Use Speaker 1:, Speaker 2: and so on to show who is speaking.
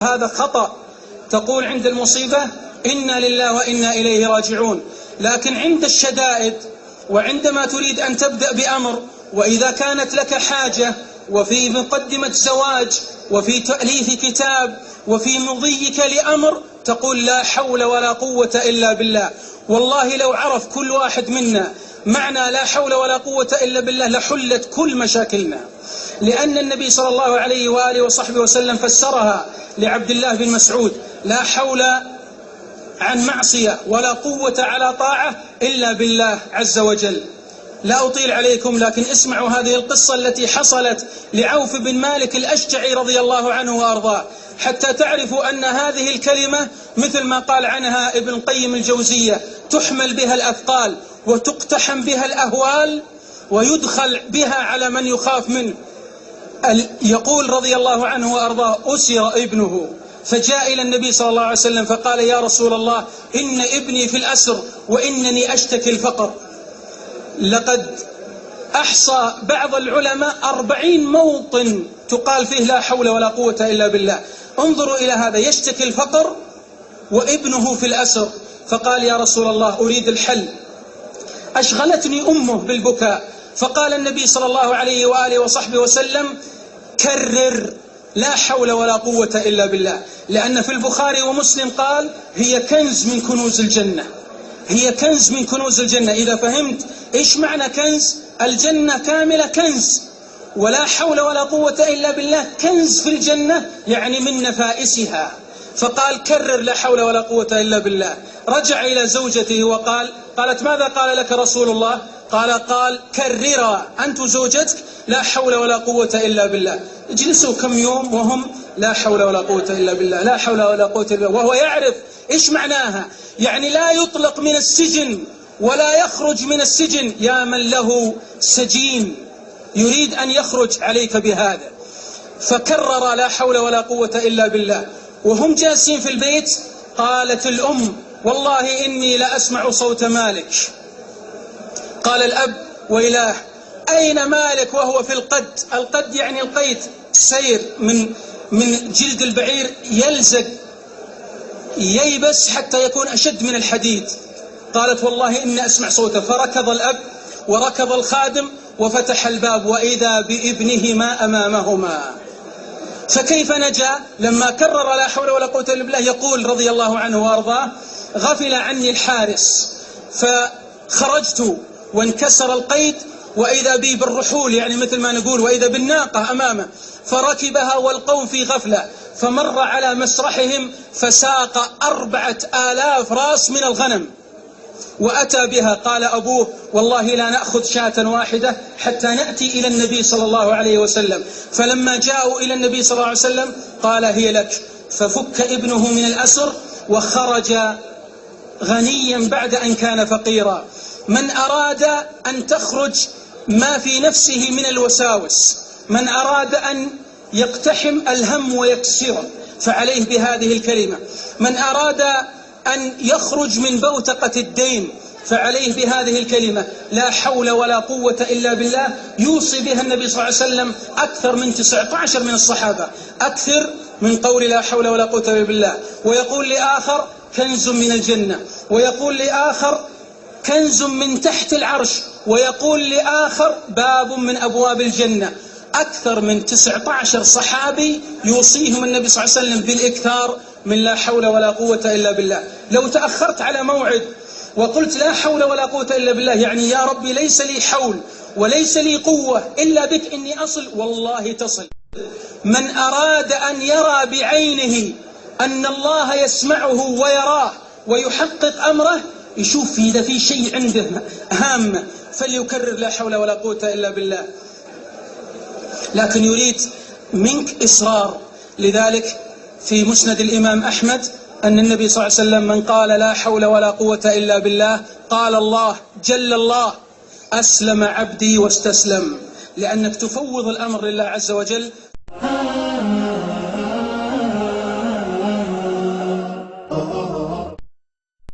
Speaker 1: هذا خطأ. تقول عند المصيبة إنا لله وإنا إليه راجعون، لكن عند الشدائد وعندما تريد أن تبدأ بأمر، وإذا كانت لك حاجة وفي مقدمة زواج وفي تأليف كتاب وفي مضيك لأمر، تقول لا حول ولا قوة إلا بالله. والله لو عرف كل واحد منا معنى لا حول ولا قوة إلا بالله لحلت كل مشاكلنا، لأن النبي صلى الله عليه وآله وصحبه وسلم فسرها لعبد الله بن مسعود: لا حول عن معصية ولا قوة على طاعة إلا بالله عز وجل. لا أطيل عليكم، لكن اسمعوا هذه القصة التي حصلت لعوف بن مالك الأشجعي رضي الله عنه وأرضاه، حتى تعرفوا أن هذه الكلمة مثل ما قال عنها ابن القيم الجوزية: تحمل بها الأثقال وتقتحم بها الأهوال ويدخل بها على من يخاف منه. يقول رضي الله عنه وأرضاه: أسر ابنه فجاء إلى النبي صلى الله عليه وسلم فقال: يا رسول الله، إن ابني في الأسر وإنني أشتكي الفقر. لقد أحصى بعض العلماء 40 موطن تقال فيه لا حول ولا قوة إلا بالله. انظروا إلى هذا، يشتكي الفقر وابنه في الأسر. فقال: يا رسول الله، أريد الحل، أشغلتني أمه بالبكاء. فقال النبي صلى الله عليه وآله وصحبه وسلم: كرر لا حول ولا قوة إلا بالله، لأن في البخاري ومسلم قال: هي كنز من كنوز الجنة، هي كنز من كنوز الجنة. إذا فهمت إيش معنى كنز، الجنة كاملة كنز، ولا حول ولا قوة إلا بالله كنز في الجنة، يعني من نفائسها. فقال: كرر لا حول ولا قوة إلا بالله. رجع إلى زوجته وقال: قالت: ماذا قال لك رسول الله؟ قال: كررا أنت وزوجتك لا حول ولا قوة إلا بالله. اجلسوا كم يوم وهم لا حول ولا قوة إلا بالله، لا حول ولا قوة إلا بالله، وهو يعرف إيش معناها. يعني لا يطلق من السجن ولا يخرج من السجن. يا من له سجين يريد أن يخرج عليك بهذا. فكرر لا حول ولا قوة إلا بالله. وهم جالسين في البيت قالت الأم: والله إني لأسمع صوت مالك. قال الأب: ويلاه، أين مالك وهو في القد؟ القد يعني القيد، سير من جلد البعير يلزق ييبس حتى يكون أشد من الحديد. قالت: والله إني أسمع صوته. فركض الأب وركض الخادم وفتح الباب، وإذا بابنهما أمامهما. فكيف نجا؟ لما كرر لا حول ولا قوة إلا بالله. يقول رضي الله عنه وأرضاه: غفل عني الحارس فخرجت وانكسر القيد، وإذا بي بالرحول، يعني مثل ما نقول، وإذا بالناقة أمامه، فركبها والقوم في غفلة، فمر على مسرحهم فساق 4000 راس من الغنم وأتى بها. قال أبوه: والله لا نأخذ شاة واحدة حتى نأتي إلى النبي صلى الله عليه وسلم. فلما جاءوا إلى النبي صلى الله عليه وسلم قال: هي لك. ففك ابنه من الأسر وخرج غنيا بعد أن كان فقيرا. من أراد أن تخرج ما في نفسه من الوساوس، من أراد أن يقتحم الهم ويكسره، فعليه بهذه الكلمة. من أراد أن يخرج من بوتقة الدين، فعليه بهذه الكلمة: لا حول ولا قوة إلا بالله. يوصي بها النبي صلى الله عليه وسلم أكثر من 19 من الصحابة، أكثر من قول لا حول ولا قوة إلا بالله. ويقول لآخر: كنز من الجنة، ويقول لآخر: كنز من تحت العرش، ويقول لآخر: باب من أبواب الجنة. أكثر من 19 صحابي يوصيهم النبي صلى الله عليه وسلم بالإكثار من لا حول ولا قوة إلا بالله. لو تأخرت على موعد وقلت لا حول ولا قوة إلا بالله، يعني يا ربي ليس لي حول وليس لي قوة إلا بك إني أصل، والله تصل. من أراد أن يرى بعينه أن الله يسمعه ويراه ويحقق أمره، يشوف إذا في شيء عنده هامة فليكرر لا حول ولا قوة إلا بالله. لكن يريد منك إصرار. لذلك في مسند الإمام أحمد أن النبي صلى الله عليه وسلم: من قال لا حول ولا قوة إلا بالله قال الله جل الله: أسلم عبدي واستسلم. لأنك تفوض الأمر لله عز وجل.